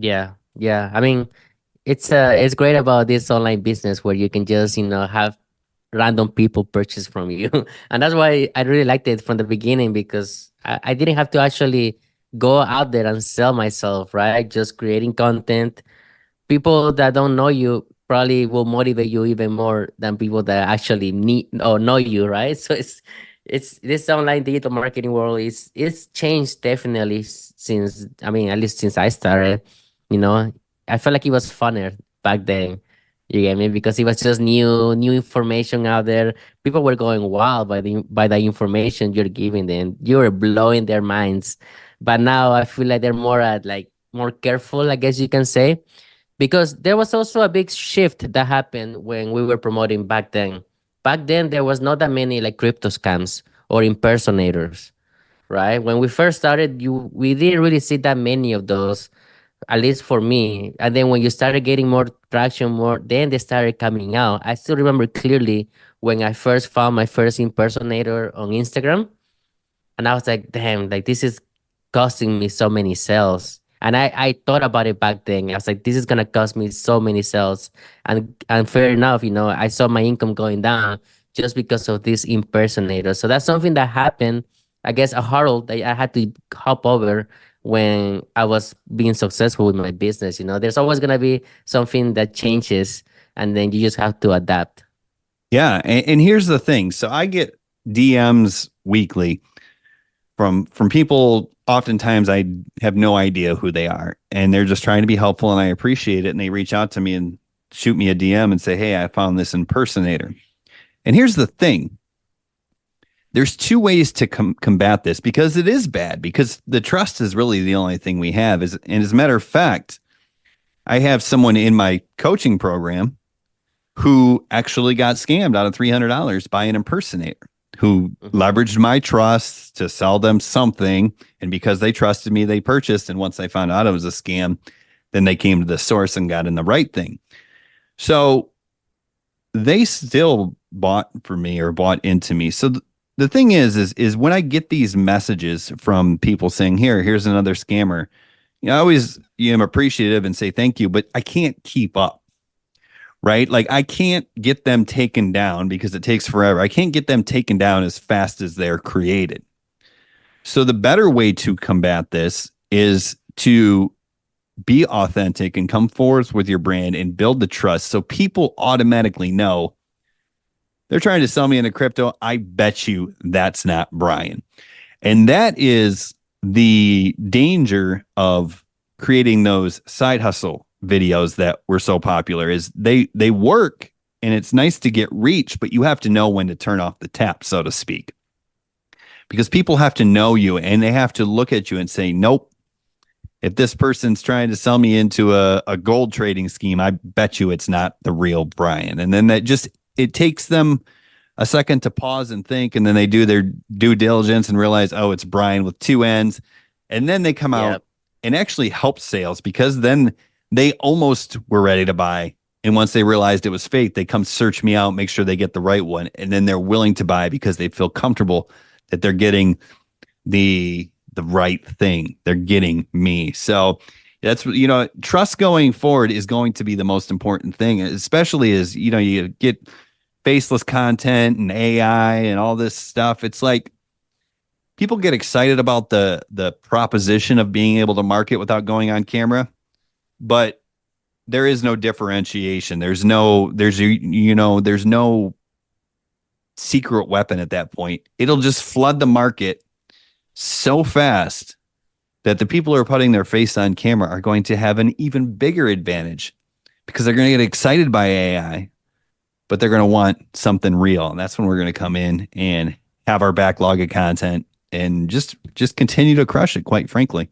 Yeah, yeah. I mean, it's great about this online business where you can just, have random people purchase from you. And that's why I really liked it from the beginning because I didn't have to actually go out there and sell myself, right? Just creating content. People that don't know you probably will motivate you even more than people that actually need or know you, right? So it's this online digital marketing world is it's changed definitely since, I mean, at least since I started, you know. I felt like it was funner back then. You get me? Because it was just new information out there. People were going wild by the information you're giving them. You were blowing their minds. But now I feel like they're more like more careful, I guess you can say, because there was also a big shift that happened when we were promoting back then. Back then, there was not that many like crypto scams or impersonators, right? When we first started, you we didn't really see that many of those, at least for me. And then when you started getting more traction, more, then they started coming out. I still remember clearly when I first found my first impersonator on Instagram, and I was like, damn, like this is costing me so many sales. And I thought about it back then. I was like, this is gonna cost me so many sales. And fair enough, I saw my income going down just because of this impersonator. So that's something that happened, I guess, a hurdle that I had to hop over when I was being successful with my business. There's always gonna be something that changes, and then you just have to adapt. Yeah, and here's the thing. So I get DMs weekly from people. Oftentimes I have no idea who they are, and they're just trying to be helpful, and I appreciate it. And they reach out to me and shoot me a DM and say, "Hey, I found this impersonator." And here's the thing. There's two ways to combat this because it is bad, because the trust is really the only thing we have. And as a matter of fact, I have someone in my coaching program who actually got scammed out of $300 by an impersonator who Mhm. leveraged my trust to sell them something. And because they trusted me, they purchased. And once they found out it was a scam, then they came to the source and got in the right thing. So they still bought for me or bought into me. So the thing is when I get these messages from people saying, here's another scammer, I always am appreciative and say thank you, but I can't keep up, right? Like I can't get them taken down because it takes forever. I can't get them taken down as fast as they're created. So the better way to combat this is to be authentic and come forth with your brand and build the trust so people automatically know they're trying to sell me into crypto. I bet you that's not Brian. And that is the danger of creating those side hustle videos that were so popular. Is they work and it's nice to get reach, but you have to know when to turn off the tap, so to speak. Because people have to know you and they have to look at you and say, nope, if this person's trying to sell me into a gold trading scheme, I bet you it's not the real Brian. And then that just, it takes them a second to pause and think, and then they do their due diligence and realize, oh, it's Brian with two N's. And then they come Yeah. out and actually help sales because then they almost were ready to buy. And once they realized it was fake, they come search me out, make sure they get the right one. And then they're willing to buy because they feel comfortable that they're getting the right thing. They're getting me. So that's, trust going forward is going to be the most important thing, especially as, you get faceless content and AI and all this stuff. It's like people get excited about the proposition of being able to market without going on camera, but there is no differentiation. There's no secret weapon at that point. It'll just flood the market so fast that the people who are putting their face on camera are going to have an even bigger advantage because they're going to get excited by AI, but they're going to want something real. And that's when we're going to come in and have our backlog of content and just continue to crush it, quite frankly.